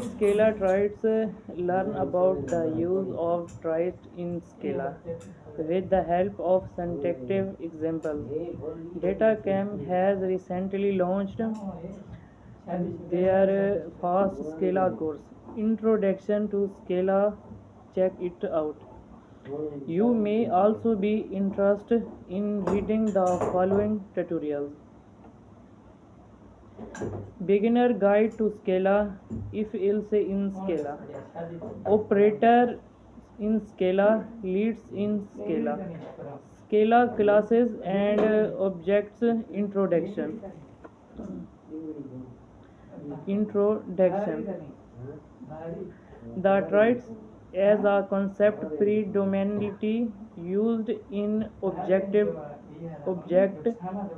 Scala traits learn about the use of traits in Scala with the help of syntactic examples. Datacam has recently launched their fast Scala course, Introduction to Scala. Check it out. You may also be interested in reading the following tutorials. Beginner guide to Scala, if else in Scala. Operator in Scala, leads in Scala. Scala classes and objects introduction. Introduction. The traits as a concept predominantly used in object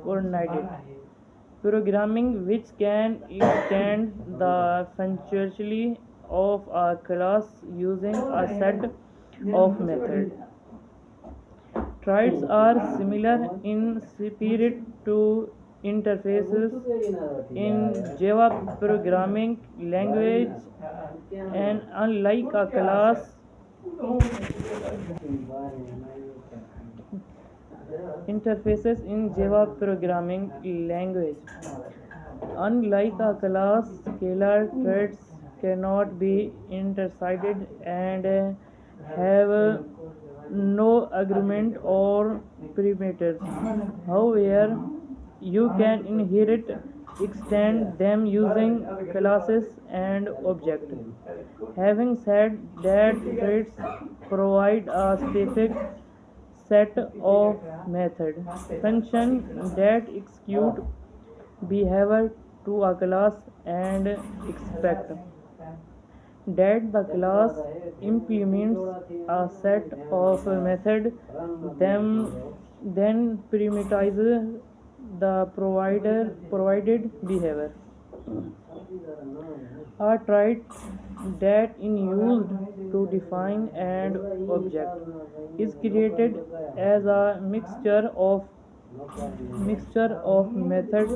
oriented programming, which can extend the functionality of a class using a set of methods. Traits are similar in spirit to interfaces in Java programming language, and unlike a class, interfaces in Java programming language. Unlike a class, scalar traits cannot be intercided and have no argument or parameters. However, you can inherit extend them using classes and objects. Having said that, traits provide a specific set of method function that execute behavior to a class and expect that the class implements a set of method them then parameterizes the provided behavior. A trait that is used to define an object is created as a mixture of methods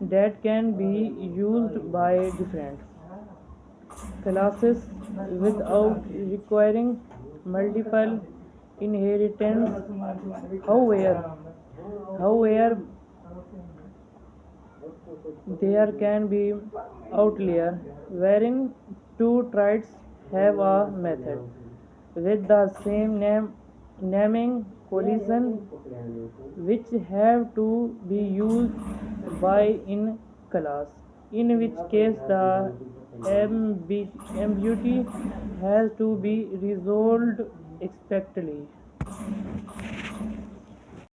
that can be used by different classes without requiring multiple inheritance. However, there can be outlier wherein two traits have a method with the same naming collision, which have to be used by in class, in which case the ambiguity has to be resolved expectedly.